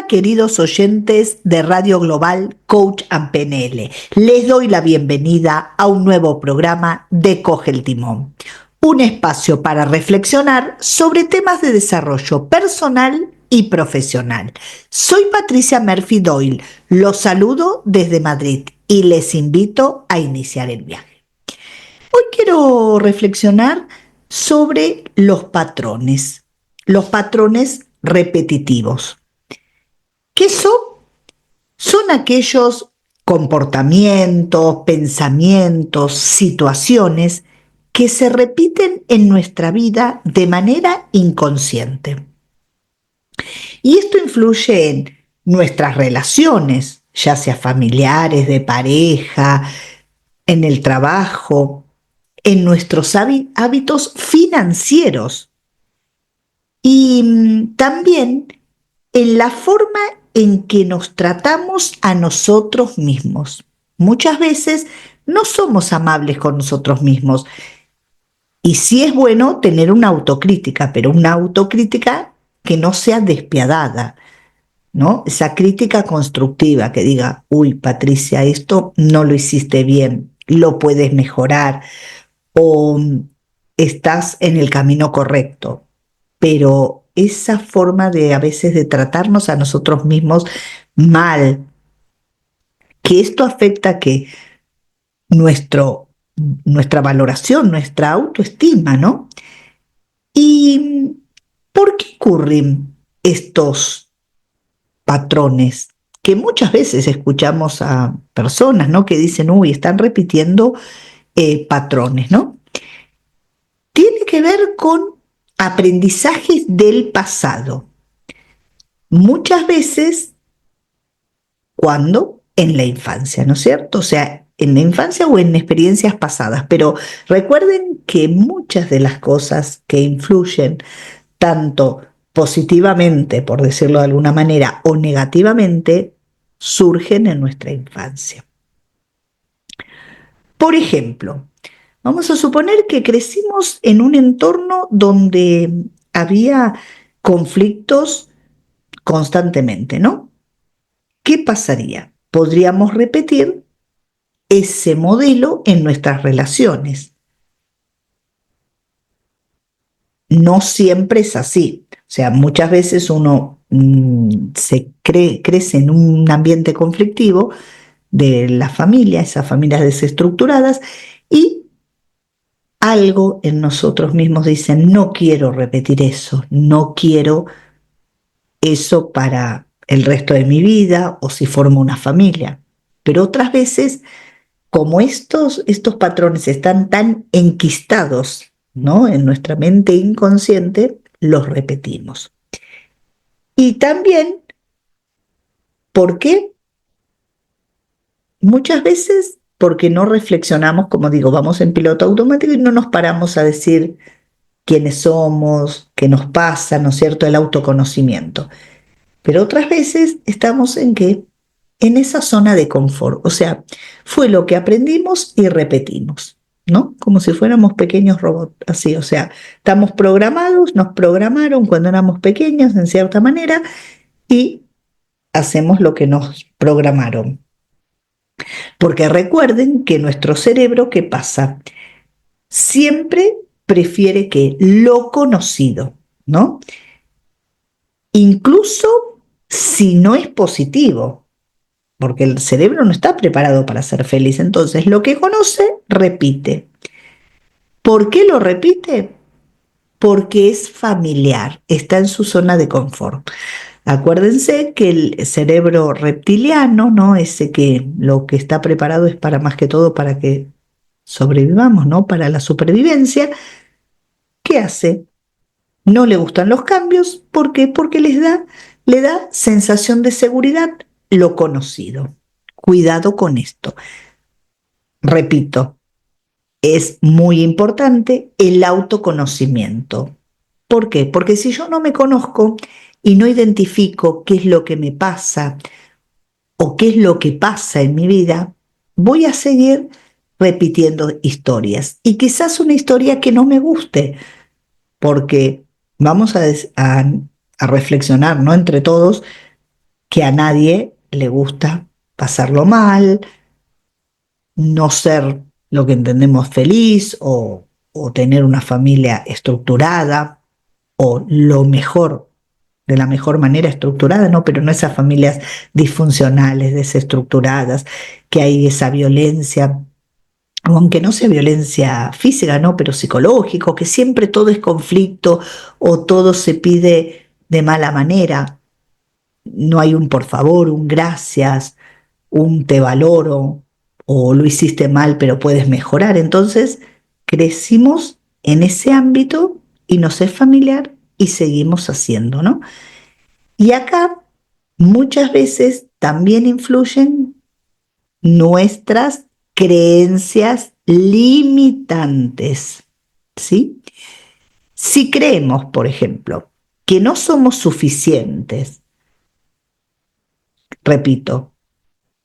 queridos oyentes de Radio Global Coach and PNL. Les doy la bienvenida a un nuevo programa de Coge el Timón, un espacio para reflexionar sobre temas de desarrollo personal y profesional. Soy Patricia Murphy Doyle, los saludo desde Madrid y les invito a iniciar el viaje. Hoy quiero reflexionar sobre los patrones repetitivos. ¿Qué son? Son aquellos comportamientos, pensamientos, situaciones que se repiten en nuestra vida de manera inconsciente. Y esto influye en nuestras relaciones, ya sea familiares, de pareja, en el trabajo, en nuestros hábitos financieros y también en la forma en que nos tratamos a nosotros mismos. Muchas veces no somos amables con nosotros mismos y sí es bueno tener una autocrítica, pero una autocrítica que no sea despiadada, ¿no? Esa crítica constructiva que diga, uy, Patricia, esto no lo hiciste bien, lo puedes mejorar o estás en el camino correcto. Pero esa forma de a veces de tratarnos a nosotros mismos mal, que esto afecta que nuestra valoración, nuestra autoestima, ¿no? ¿Y por qué ocurren estos patrones? Que muchas veces escuchamos a personas, ¿no? Que dicen, uy, están repitiendo patrones, ¿no? Tiene que ver con aprendizajes del pasado. Muchas veces cuando en la infancia, ¿no es cierto? O sea, en la infancia o en experiencias pasadas, pero recuerden que muchas de las cosas que influyen tanto positivamente, por decirlo de alguna manera, o negativamente, surgen en nuestra infancia. Por ejemplo, vamos a suponer que crecimos en un entorno donde había conflictos constantemente, ¿no? ¿Qué pasaría? Podríamos repetir ese modelo en nuestras relaciones. No siempre es así. O sea, muchas veces uno crece en un ambiente conflictivo de la familia, esas familias desestructuradas, y algo en nosotros mismos dice, no quiero repetir eso, no quiero eso para el resto de mi vida o si formo una familia. Pero otras veces, como estos patrones están tan enquistados, ¿no?, en nuestra mente inconsciente, los repetimos. Y también, ¿por qué? Muchas veces porque no reflexionamos, como digo, vamos en piloto automático y no nos paramos a decir quiénes somos, qué nos pasa, ¿no es cierto?, el autoconocimiento. Pero otras veces estamos en esa zona de confort, o sea, fue lo que aprendimos y repetimos, ¿no? Como si fuéramos pequeños robots, así, o sea, estamos programados, nos programaron cuando éramos pequeños en cierta manera y hacemos lo que nos programaron. Porque recuerden que nuestro cerebro, ¿qué pasa? Siempre prefiere que lo conocido, ¿no? Incluso si no es positivo, porque el cerebro no está preparado para ser feliz. Entonces, lo que conoce, repite. ¿Por qué lo repite? Porque es familiar, está en su zona de confort. Acuérdense que el cerebro reptiliano, ¿no?, ese que lo que está preparado es para más que todo para que sobrevivamos, ¿no?, para la supervivencia. ¿Qué hace? No le gustan los cambios. ¿Por qué? Porque le da sensación de seguridad lo conocido. Cuidado con esto. Repito, es muy importante el autoconocimiento. ¿Por qué? Porque si yo no me conozco y no identifico qué es lo que me pasa o qué es lo que pasa en mi vida, voy a seguir repitiendo historias. Y quizás una historia que no me guste, porque vamos a reflexionar, ¿no?, entre todos, que a nadie le gusta pasarlo mal, no ser lo que entendemos feliz o tener una familia estructurada o lo mejor, de la mejor manera estructurada, no, pero no esas familias disfuncionales, desestructuradas, que hay esa violencia, aunque no sea violencia física, no, pero psicológico, que siempre todo es conflicto o todo se pide de mala manera. No hay un por favor, un gracias, un te valoro o lo hiciste mal pero puedes mejorar. Entonces crecimos en ese ámbito y nos es familiar y seguimos haciendo, ¿no? Y acá muchas veces también influyen nuestras creencias limitantes, ¿sí? Si creemos, por ejemplo, que no somos suficientes, repito,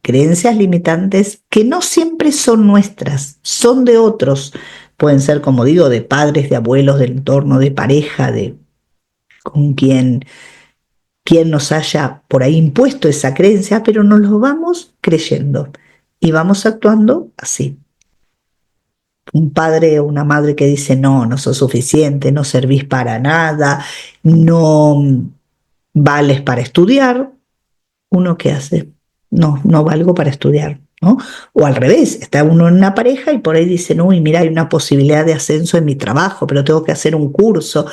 creencias limitantes que no siempre son nuestras, son de otros. Pueden ser, como digo, de padres, de abuelos, del entorno, de pareja, de con quien nos haya por ahí impuesto esa creencia, pero nos lo vamos creyendo y vamos actuando así. Un padre o una madre que dice, no, no sos suficiente, no servís para nada, no vales para estudiar, ¿uno qué hace? No, no valgo para estudiar, ¿no? O al revés, está uno en una pareja y por ahí dicen, uy, mira, hay una posibilidad de ascenso en mi trabajo, pero tengo que hacer un curso.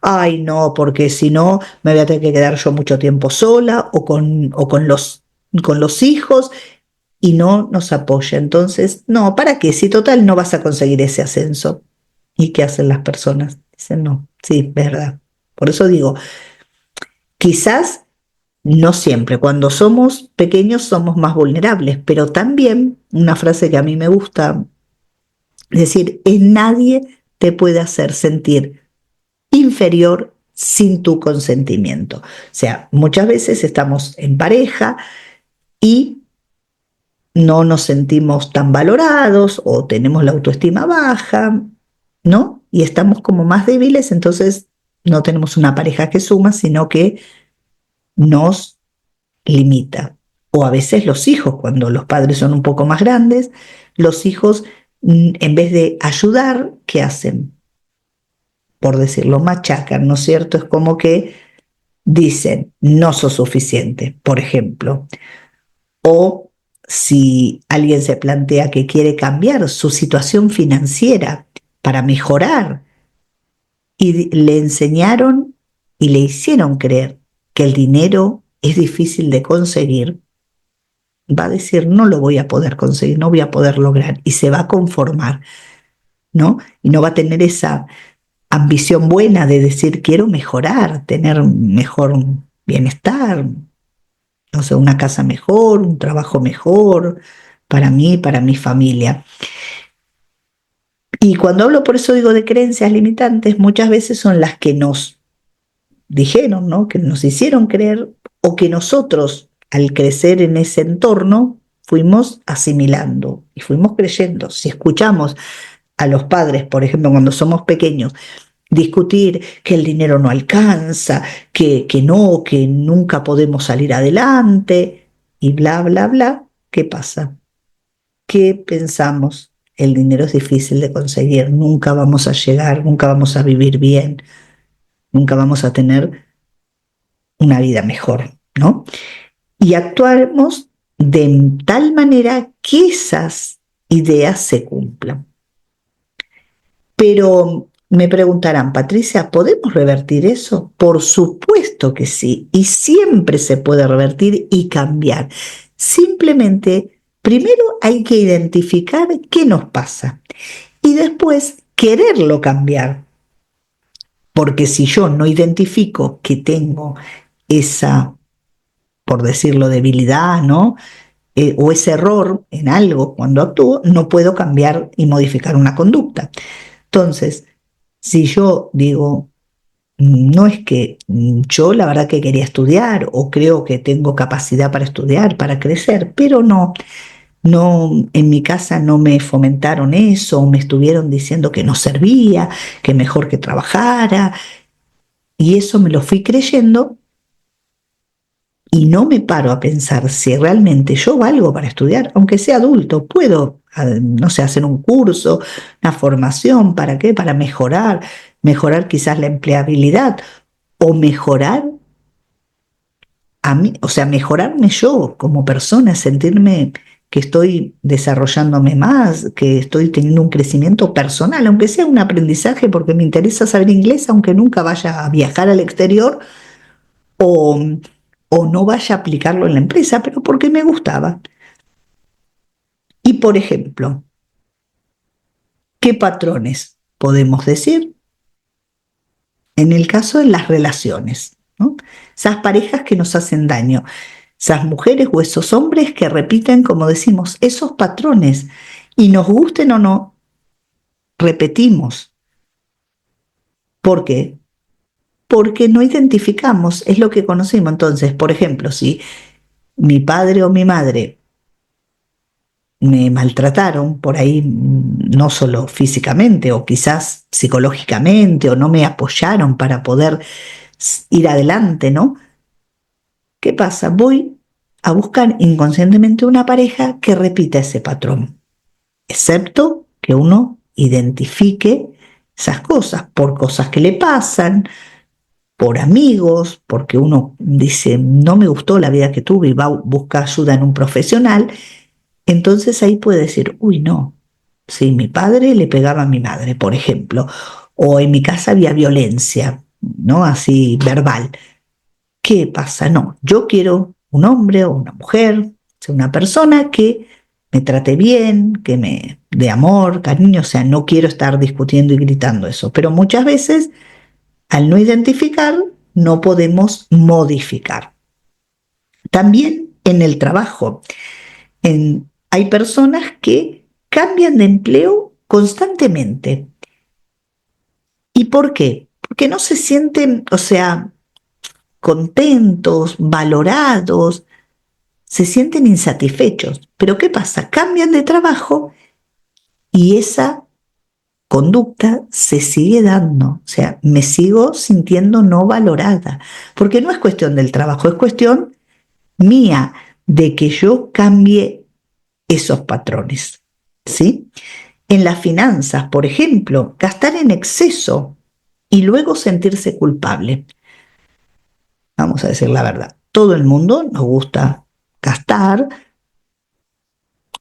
Ay, no, porque si no me voy a tener que quedar yo mucho tiempo sola con los hijos y no nos apoya. Entonces, no, ¿para qué? Si total no vas a conseguir ese ascenso. ¿Y qué hacen las personas? Dicen, no, sí, verdad. Por eso digo, quizás no siempre, cuando somos pequeños somos más vulnerables, pero también una frase que a mí me gusta decir es nadie te puede hacer sentir inferior sin tu consentimiento. O sea, muchas veces estamos en pareja y no nos sentimos tan valorados o tenemos la autoestima baja, ¿no? Y estamos como más débiles, entonces no tenemos una pareja que suma, sino que nos limita. O a veces los hijos, cuando los padres son un poco más grandes, los hijos, en vez de ayudar, ¿qué hacen? Por decirlo, machacan, ¿no es cierto? Es como que dicen, no sos suficiente, por ejemplo. O si alguien se plantea que quiere cambiar su situación financiera para mejorar y le enseñaron y le hicieron creer que el dinero es difícil de conseguir, va a decir, no lo voy a poder conseguir, no voy a poder lograr, y se va a conformar, ¿no? Y no va a tener esa ambición buena de decir, quiero mejorar, tener mejor bienestar, no sé, una casa mejor, un trabajo mejor, para mí, para mi familia. Y cuando hablo, por eso digo de creencias limitantes, muchas veces son las que nos dijeron, ¿no? Que nos hicieron creer o que nosotros, al crecer en ese entorno, fuimos asimilando y fuimos creyendo. Si escuchamos a los padres, por ejemplo, cuando somos pequeños, discutir que el dinero no alcanza, que no, que nunca podemos salir adelante y bla, bla, bla, ¿qué pasa? ¿Qué pensamos? El dinero es difícil de conseguir, nunca vamos a llegar, nunca vamos a vivir bien, nunca vamos a tener una vida mejor, ¿no? Y actuamos de tal manera que esas ideas se cumplan. Pero me preguntarán, Patricia, ¿podemos revertir eso? Por supuesto que sí, y siempre se puede revertir y cambiar. Simplemente, primero hay que identificar qué nos pasa y después quererlo cambiar. Porque si yo no identifico que tengo esa, por decirlo, debilidad, ¿no? O ese error en algo cuando actúo, no puedo cambiar y modificar una conducta. Entonces, si yo digo, no es que yo la verdad que quería estudiar o creo que tengo capacidad para estudiar, para crecer, pero no, no, en mi casa no me fomentaron eso, me estuvieron diciendo que no servía, que mejor que trabajara, y eso me lo fui creyendo, y no me paro a pensar si realmente yo valgo para estudiar, aunque sea adulto, puedo, no sé, hacer un curso, una formación, ¿para qué? Para mejorar quizás la empleabilidad o mejorar a mí, o sea, mejorarme yo como persona, sentirme que estoy desarrollándome más, que estoy teniendo un crecimiento personal, aunque sea un aprendizaje porque me interesa saber inglés, aunque nunca vaya a viajar al exterior o, o no vaya a aplicarlo en la empresa, pero porque me gustaba. Y por ejemplo, ¿qué patrones podemos decir en el caso de las relaciones? ¿No? Esas parejas que nos hacen daño, esas mujeres o esos hombres que repiten, como decimos, esos patrones y nos gusten o no, repetimos. ¿Por qué? Porque no identificamos, es lo que conocemos. Entonces, por ejemplo, si mi padre o mi madre me maltrataron por ahí, no solo físicamente o quizás psicológicamente, o no me apoyaron para poder ir adelante, ¿no? ¿Qué pasa? Voy a buscar inconscientemente una pareja que repita ese patrón, excepto que uno identifique esas cosas por cosas que le pasan, por amigos, porque uno dice, no me gustó la vida que tuve y va a buscar ayuda en un profesional. Entonces ahí puede decir, uy, no, si mi padre le pegaba a mi madre, por ejemplo, o en mi casa había violencia, ¿no? Así verbal. ¿Qué pasa? No, yo quiero un hombre o una mujer, sea una persona que me trate bien, que me dé amor, cariño, o sea, no quiero estar discutiendo y gritando eso, pero muchas veces al no identificar no podemos modificar. También en el trabajo. Hay personas que cambian de empleo constantemente. ¿Y por qué? Porque no se sienten, o sea, contentos, valorados, se sienten insatisfechos. Pero ¿qué pasa? Cambian de trabajo y esa conducta se sigue dando. O sea, me sigo sintiendo no valorada. Porque no es cuestión del trabajo, es cuestión mía de que yo cambie esos patrones. ¿Sí? En las finanzas, por ejemplo, gastar en exceso y luego sentirse culpable. Vamos a decir la verdad. Todo el mundo nos gusta gastar,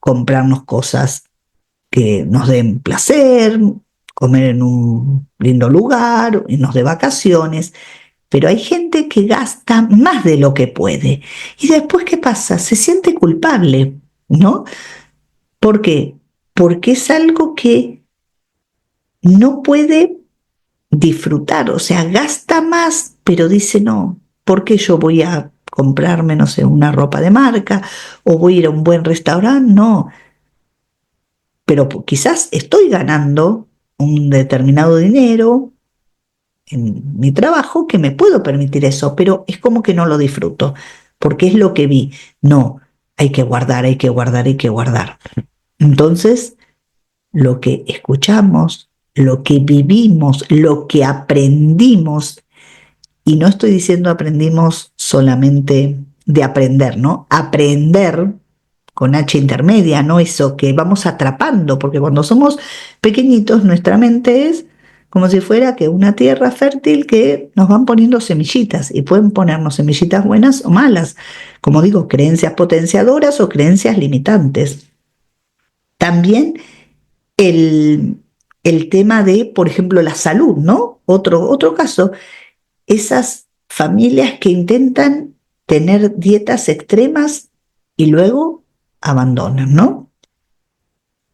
comprarnos cosas que nos den placer, comer en un lindo lugar, irnos de vacaciones, pero hay gente que gasta más de lo que puede. Y después, ¿qué pasa? Se siente culpable, ¿no? ¿Por qué? Porque es algo que no puede disfrutar, o sea, gasta más, pero dice, no, ¿por qué yo voy a comprarme, no sé, una ropa de marca o voy a ir a un buen restaurante? No, pero quizás estoy ganando un determinado dinero en mi trabajo que me puedo permitir eso, pero es como que no lo disfruto, porque es lo que vi. No, hay que guardar, hay que guardar, hay que guardar. Entonces, lo que escuchamos, lo que vivimos, lo que aprendimos. Y no estoy diciendo aprendimos solamente de aprender, ¿no? Aprender con H intermedia, no eso que vamos atrapando, porque cuando somos pequeñitos nuestra mente es como si fuera que una tierra fértil que nos van poniendo semillitas y pueden ponernos semillitas buenas o malas, como digo, creencias potenciadoras o creencias limitantes. También el tema de, por ejemplo, la salud, ¿no? Otro caso, esas familias que intentan tener dietas extremas y luego abandonan, ¿no?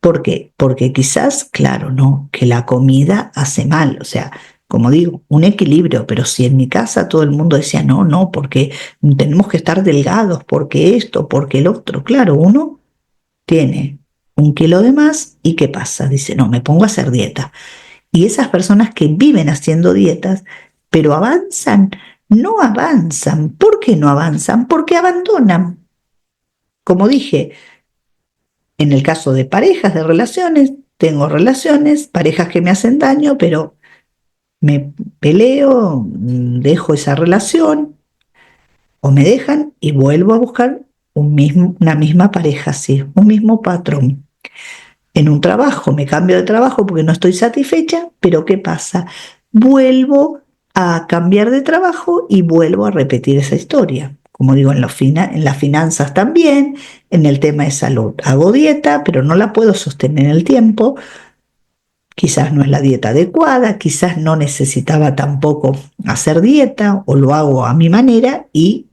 ¿Por qué? Porque quizás, claro, no, que la comida hace mal, o sea, como digo, un equilibrio, pero si en mi casa todo el mundo decía, no, no, porque tenemos que estar delgados, porque esto, porque el otro, claro, uno tiene 1 kilo de más y ¿qué pasa? Dice, no, me pongo a hacer dieta. Y esas personas que viven haciendo dietas, pero avanzan, no avanzan. ¿Por qué no avanzan? Porque abandonan. Como dije, en el caso de parejas, de relaciones, tengo relaciones, parejas que me hacen daño, pero me peleo, dejo esa relación o me dejan y vuelvo a buscar una misma pareja así, un mismo patrón. En un trabajo me cambio de trabajo porque no estoy satisfecha, pero ¿qué pasa? Vuelvo a cambiar de trabajo y vuelvo a repetir esa historia. Como digo, en las finanzas también, en el tema de salud. Hago dieta, pero no la puedo sostener en el tiempo. Quizás no es la dieta adecuada, quizás no necesitaba tampoco hacer dieta o lo hago a mi manera y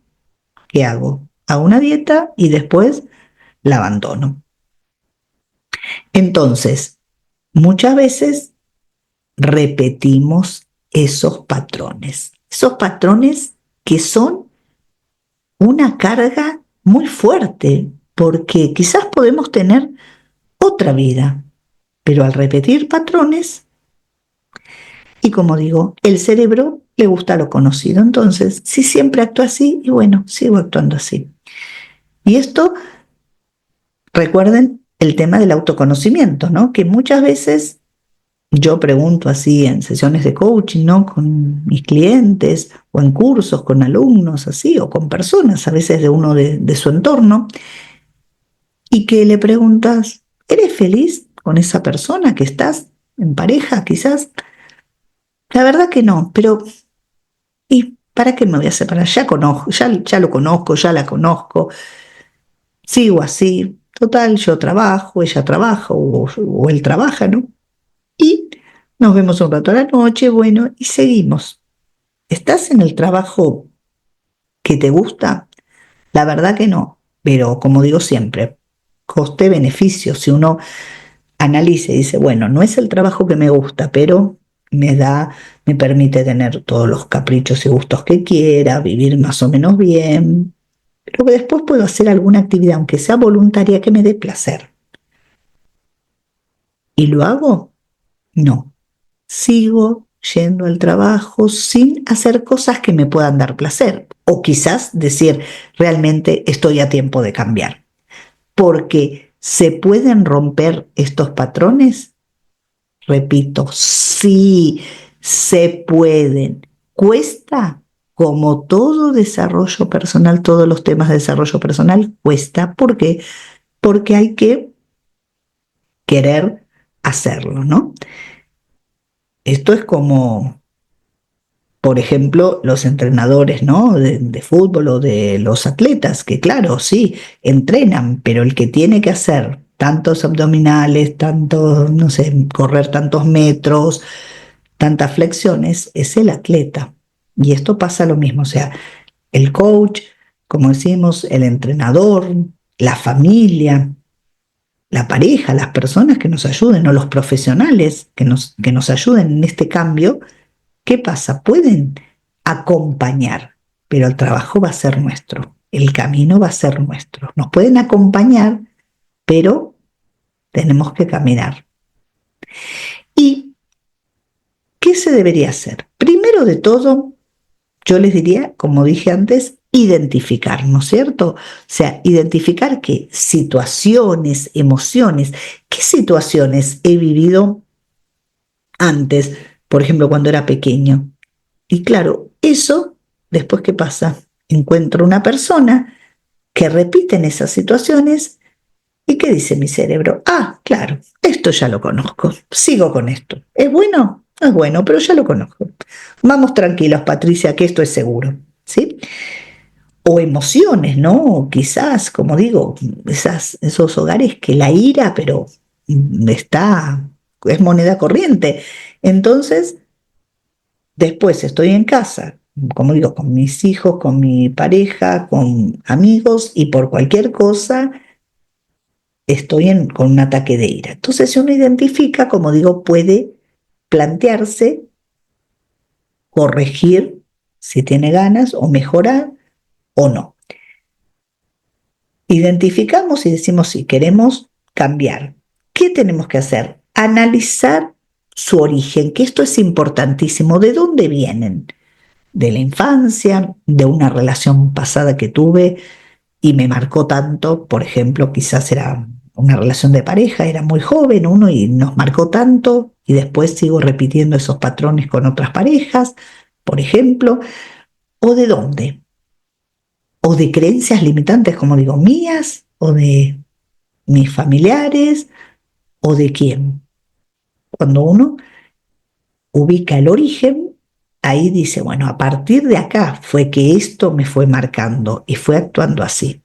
¿qué hago? Hago una dieta y después la abandono. Entonces, muchas veces repetimos esos patrones que son una carga muy fuerte, porque quizás podemos tener otra vida, pero al repetir patrones, y como digo, el cerebro le gusta lo conocido, entonces si siempre actúa así, y bueno, sigo actuando así. Y esto, recuerden el tema del autoconocimiento, ¿no? Que muchas veces yo pregunto así en sesiones de coaching, ¿no? Con mis clientes o en cursos con alumnos así o con personas a veces de uno de su entorno y que le preguntas, ¿eres feliz con esa persona que estás en pareja quizás? La verdad que no, pero ¿y para qué me voy a separar? Ya conozco, ya lo conozco, ya la conozco, sigo así, total, yo trabajo, ella trabaja o él trabaja, ¿no? Y nos vemos un rato a la noche, bueno, y seguimos. ¿Estás en el trabajo que te gusta? La verdad que no, pero como digo siempre, coste-beneficio, si uno analiza y dice, bueno, no es el trabajo que me gusta, pero me da, me permite tener todos los caprichos y gustos que quiera, vivir más o menos bien, pero que después puedo hacer alguna actividad, aunque sea voluntaria, que me dé placer. ¿Y lo hago? No. Sigo yendo al trabajo sin hacer cosas que me puedan dar placer. O quizás decir, realmente estoy a tiempo de cambiar. Porque se pueden romper estos patrones. Repito, sí, se pueden. Cuesta, como todo desarrollo personal, todos los temas de desarrollo personal, cuesta. ¿Por qué? Porque hay que querer hacerlo, ¿no? Esto es como por ejemplo, los entrenadores, ¿no? de fútbol o de los atletas, que claro, sí, entrenan, pero el que tiene que hacer tantos abdominales, tantos, no sé, correr tantos metros, tantas flexiones, es el atleta. Y esto pasa lo mismo, o sea, el coach, como decimos, el entrenador, la familia, la pareja, las personas que nos ayuden o los profesionales que nos ayuden en este cambio. ¿Qué pasa? Pueden acompañar, pero el trabajo va a ser nuestro, el camino va a ser nuestro. Nos pueden acompañar, pero tenemos que caminar. ¿Y qué se debería hacer? Primero de todo, yo les diría, como dije antes, identificar, ¿no es cierto? O sea, identificar qué situaciones, emociones, qué situaciones he vivido antes, por ejemplo, cuando era pequeño. Y claro, eso, después ¿qué pasa? Encuentro una persona que repite en esas situaciones y ¿qué dice mi cerebro? Ah, claro, esto ya lo conozco, sigo con esto. ¿Es bueno? No es bueno, pero ya lo conozco. Vamos tranquilos, Patricia, que esto es seguro, ¿sí? O emociones, ¿no? Quizás, como digo, esos hogares que la ira, pero es moneda corriente. Entonces, después estoy en casa, como digo, con mis hijos, con mi pareja, con amigos y por cualquier cosa estoy con un ataque de ira. Entonces, si uno identifica, como digo, puede plantearse, corregir si tiene ganas o mejorar o no. Identificamos y decimos si queremos cambiar. ¿Qué tenemos que hacer? Analizar su origen, que esto es importantísimo. ¿De dónde vienen? De la infancia, de una relación pasada que tuve y me marcó tanto, por ejemplo, quizás era una relación de pareja, era muy joven uno y nos marcó tanto y después sigo repitiendo esos patrones con otras parejas, por ejemplo, o de dónde. o de creencias limitantes, como digo, mías, o de mis familiares, o de quién. Cuando uno ubica el origen, ahí dice, bueno, a partir de acá fue que esto me fue marcando y fue actuando así.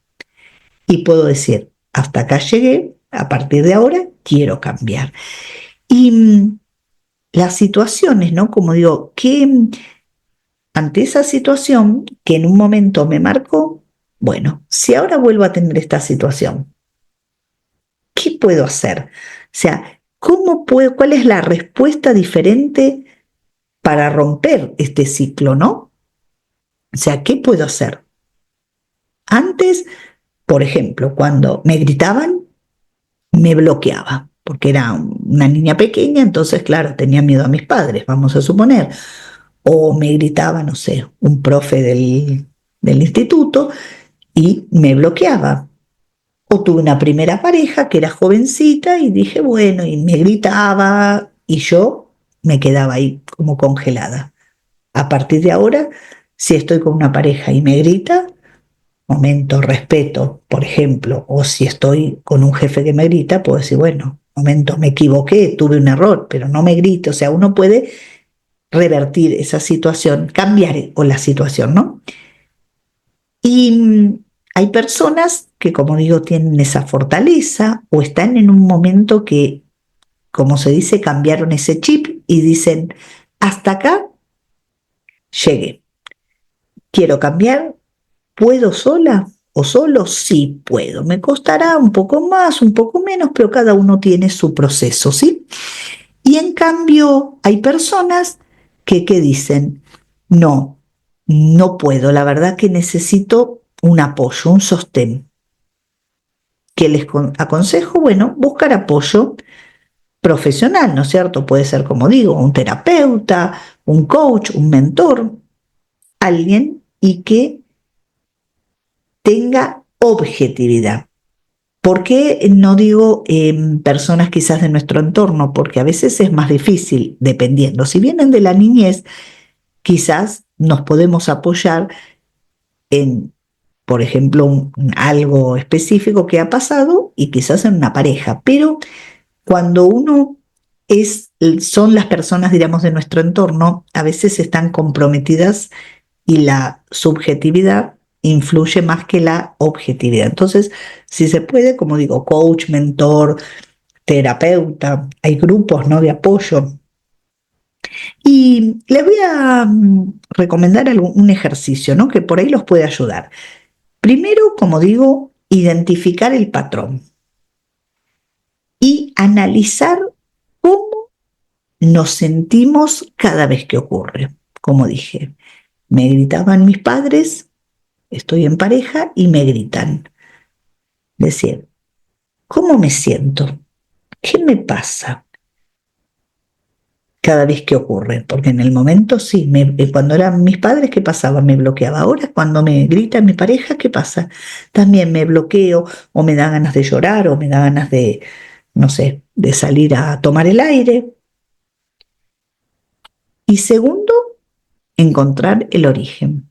Y puedo decir, hasta acá llegué, a partir de ahora quiero cambiar. Y las situaciones, ¿no? Como digo, que ante esa situación que en un momento me marcó, bueno, si ahora vuelvo a tener esta situación, ¿qué puedo hacer? O sea, ¿cómo puedo, cuál es la respuesta diferente para romper este ciclo, ¿no? O sea, ¿qué puedo hacer? Antes, por ejemplo, cuando me gritaban, me bloqueaba, porque era una niña pequeña, entonces, claro, tenía miedo a mis padres, vamos a suponer. O me gritaba, no sé, un profe del instituto y me bloqueaba. O tuve una primera pareja que era jovencita y dije, bueno, y me gritaba y yo me quedaba ahí como congelada. A partir de ahora, si estoy con una pareja y me grita, momento, respeto, por ejemplo, o si estoy con un jefe que me grita, puedo decir, bueno, momento, me equivoqué, tuve un error, pero no me grite. O sea, uno puede revertir esa situación, cambiar o la situación, ¿no? Y hay personas que, como digo, tienen esa fortaleza o están en un momento que, como se dice, cambiaron ese chip y dicen, hasta acá llegué, quiero cambiar, ¿puedo sola o solo? Sí puedo, me costará un poco más, un poco menos, pero cada uno tiene su proceso, ¿sí? Y en cambio hay personas que dicen, no, no puedo, la verdad que necesito un apoyo, un sostén. ¿Qué les aconsejo? Bueno, buscar apoyo profesional, ¿no es cierto? Puede ser, como digo, un terapeuta, un coach, un mentor, alguien y que tenga objetividad. ¿Por qué no digo personas quizás de nuestro entorno? Porque a veces es más difícil, dependiendo. Si vienen de la niñez, quizás nos podemos apoyar en, por ejemplo, algo específico que ha pasado y quizás en una pareja. Pero cuando uno son las personas, digamos, de nuestro entorno, a veces están comprometidas y la subjetividad influye más que la objetividad. Entonces, si se puede, como digo, coach, mentor, terapeuta, hay grupos, ¿no?, de apoyo. Y les voy a recomendar un ejercicio, ¿no?, que por ahí los puede ayudar. Primero, como digo, identificar el patrón y analizar cómo nos sentimos cada vez que ocurre. Como dije, me gritaban mis padres, estoy en pareja y me gritan. Decir, ¿cómo me siento? ¿Qué me pasa cada vez que ocurre? Porque en el momento sí, cuando eran mis padres, ¿qué pasaba? Me bloqueaba. Ahora cuando me grita mi pareja, ¿qué pasa? También me bloqueo o me da ganas de llorar o me da ganas de, no sé, de salir a tomar el aire. Y segundo, encontrar el origen.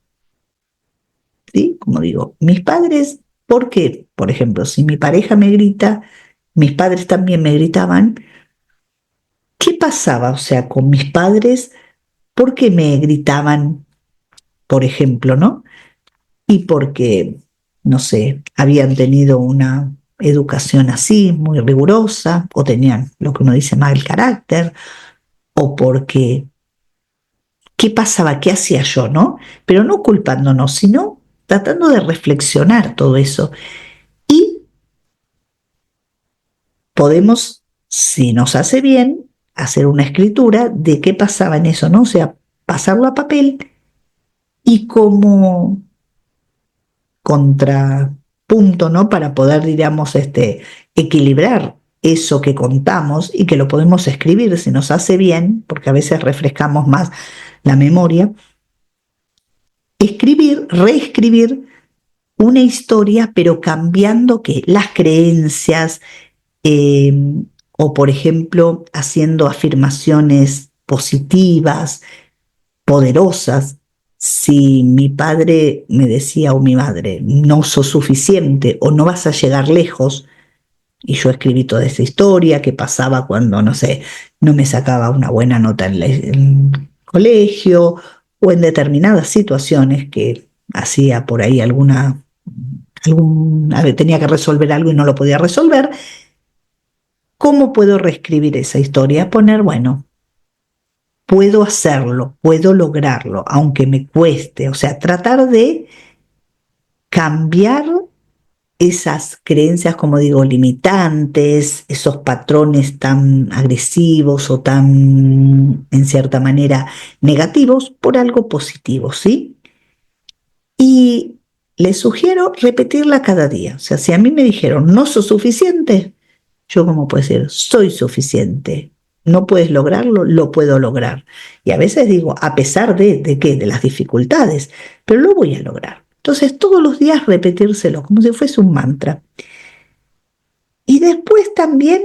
¿Sí? Como digo, mis padres, ¿por qué? Por ejemplo, si mi pareja me grita, mis padres también me gritaban, ¿qué pasaba? O sea, con mis padres, ¿por qué me gritaban, por ejemplo, ¿no? Y porque, no sé, habían tenido una educación así, muy rigurosa, o tenían lo que uno dice mal carácter, o porque, ¿qué pasaba? ¿Qué hacía yo, no? Pero no culpándonos, sino tratando de reflexionar todo eso. Y podemos, si nos hace bien, hacer una escritura de qué pasaba en eso, ¿no? O sea, pasarlo a papel y como contrapunto, ¿no? Para poder, digamos, equilibrar eso que contamos y que lo podemos escribir si nos hace bien, porque a veces refrescamos más la memoria, escribir, reescribir una historia, pero cambiando que las creencias, eh, o por ejemplo haciendo afirmaciones positivas, poderosas, Si mi padre me decía o mi madre, no sos suficiente o no vas a llegar lejos, y yo escribí toda esa historia, qué pasaba cuando, no sé, no me sacaba una buena nota en el colegio o en determinadas situaciones que hacía por ahí tenía que resolver algo y no lo podía resolver. ¿Cómo puedo reescribir esa historia? Poner, bueno, puedo hacerlo, puedo lograrlo, aunque me cueste. O sea, tratar de cambiar esas creencias, como digo, limitantes, esos patrones tan agresivos o tan, en cierta manera, negativos, por algo positivo, ¿sí? Y les sugiero repetirla cada día. O sea, si a mí me dijeron, no sos suficiente, yo como puedo decir, soy suficiente. No puedes lograrlo, lo puedo lograr. Y a veces digo, a pesar ¿de qué? De las dificultades, pero lo voy a lograr. Entonces, todos los días repetírselo como si fuese un mantra. Y después también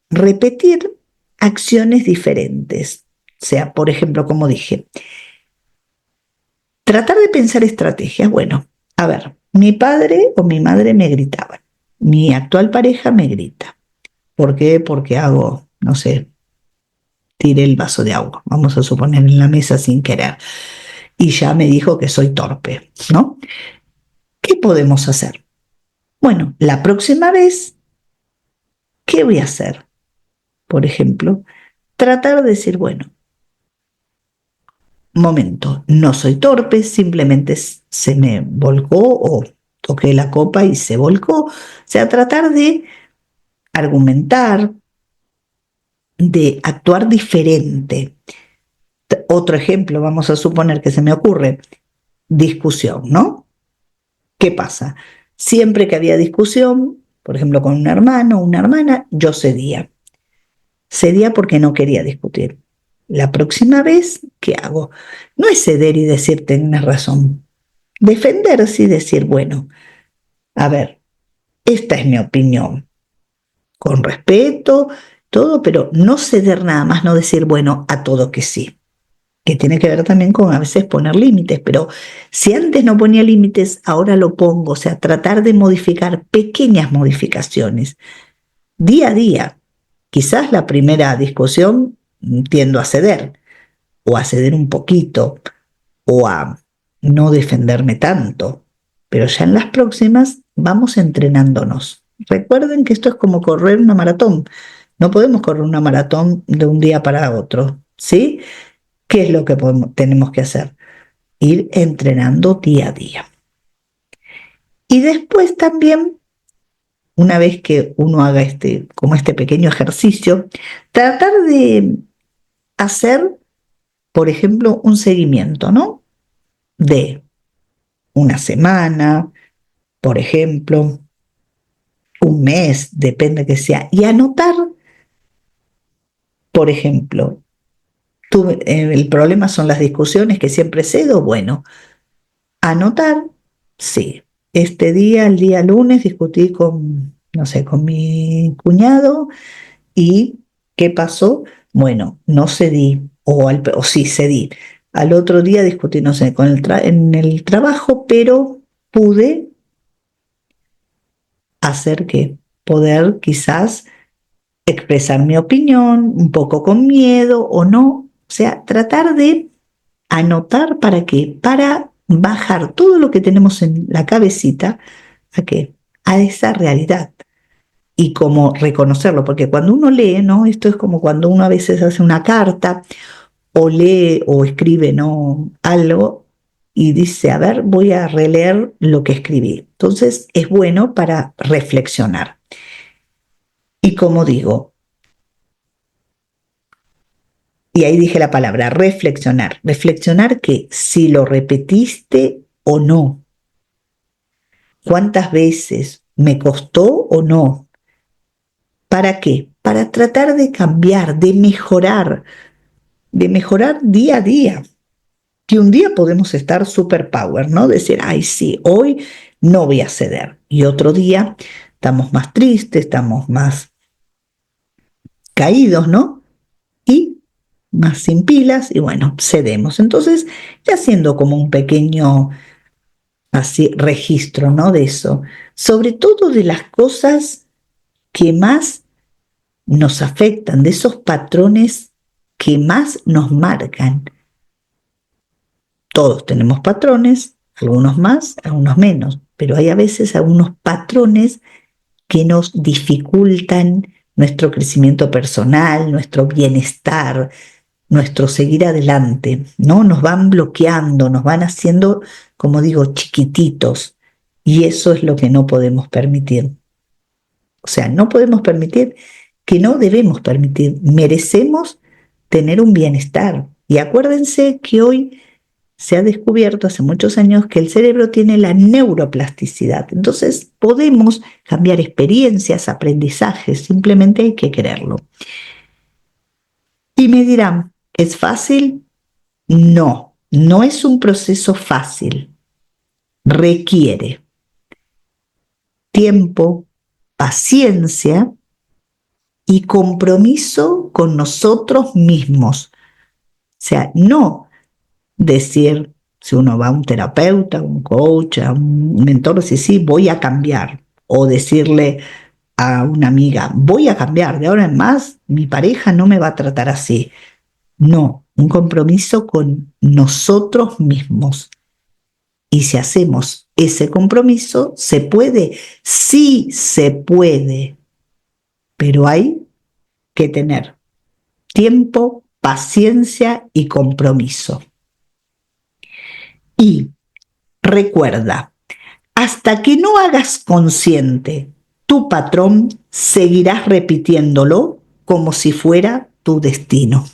repetir acciones diferentes. O sea, por ejemplo, como dije, tratar de pensar estrategias. Bueno, a ver, mi padre o mi madre me gritaban. Mi actual pareja me grita. ¿Por qué? Porque hago, no sé, tiré el vaso de agua, vamos a suponer, en la mesa sin querer. Y ya me dijo que soy torpe, ¿no? ¿Qué podemos hacer? Bueno, la próxima vez, ¿qué voy a hacer? Por ejemplo, tratar de decir, bueno, momento, no soy torpe, simplemente se me volcó o toqué la copa y se volcó. O sea, tratar de argumentar, de actuar diferente. Otro ejemplo, vamos a suponer que se me ocurre, discusión, ¿no? ¿Qué pasa? Siempre que había discusión, por ejemplo, con un hermano o una hermana, yo cedía. Cedía porque no quería discutir. La próxima vez, ¿qué hago? No es ceder y decir tenés razón. Defenderse y decir, bueno, a ver, esta es mi opinión, con respeto, todo, pero no ceder nada más, no decir, bueno, a todo que sí, que tiene que ver también con a veces poner límites, pero si antes no ponía límites, ahora lo pongo, o sea, tratar de modificar pequeñas modificaciones día a día. Quizás la primera discusión tiendo a ceder o a ceder un poquito o a no defenderme tanto, pero ya en las próximas vamos entrenándonos. Recuerden que esto es como correr una maratón. No podemos correr una maratón de un día para otro, ¿sí? ¿Qué es lo que tenemos que hacer? Ir entrenando día a día. Y después también, una vez que uno haga como este pequeño ejercicio, tratar de hacer, por ejemplo, un seguimiento, ¿no? De una semana, por ejemplo, un mes, depende que sea, y anotar, por ejemplo, el problema son las discusiones que siempre cedo, bueno, anotar, sí, este día, el día lunes, discutí con, no sé, con mi cuñado y ¿qué pasó? Bueno, no cedí, o sí cedí. Al otro día discutí, no sé, en el trabajo, pero pude hacer que poder quizás expresar mi opinión, un poco con miedo o no. O sea, tratar de anotar para qué, para bajar todo lo que tenemos en la cabecita a qué, a esa realidad y como reconocerlo, porque cuando uno lee, ¿no? Esto es como cuando uno a veces hace una carta o lee o escribe, ¿no? Algo y dice, a ver, voy a releer lo que escribí. Entonces es bueno para reflexionar. Y como digo, y ahí dije la palabra, reflexionar. Reflexionar que si lo repetiste o no, cuántas veces me costó o no. ¿Para qué? Para tratar de cambiar, de mejorar día a día. Que un día podemos estar super power, ¿no? Decir, ay, sí, hoy no voy a ceder. Y otro día estamos más tristes, estamos más caídos, ¿no? Y más sin pilas y bueno, cedemos. Entonces, ya haciendo como un pequeño así registro, ¿no? De eso, sobre todo de las cosas que más nos afectan, de esos patrones que más nos marcan. Todos tenemos patrones, algunos más, algunos menos, pero hay a veces algunos patrones que nos dificultan nuestro crecimiento personal, nuestro bienestar, nuestro seguir adelante, ¿no? Nos van bloqueando, nos van haciendo, como digo, chiquititos. Y eso es lo que no podemos permitir. O sea, no podemos permitir, que no debemos permitir. Merecemos tener un bienestar. Y acuérdense que hoy se ha descubierto hace muchos años que el cerebro tiene la neuroplasticidad. Entonces podemos cambiar experiencias, aprendizajes, simplemente hay que quererlo. Y me dirán, ¿es fácil? No, no es un proceso fácil. Requiere tiempo, paciencia y compromiso con nosotros mismos. O sea, no decir, si uno va a un terapeuta, a un coach, a un mentor, decir, sí, voy a cambiar. O decirle a una amiga, voy a cambiar, de ahora en más mi pareja no me va a tratar así. No, un compromiso con nosotros mismos. Y si hacemos ese compromiso, ¿se puede? Sí se puede, pero hay que tener tiempo, paciencia y compromiso. Y recuerda, hasta que no hagas consciente tu patrón, seguirás repitiéndolo como si fuera tu destino.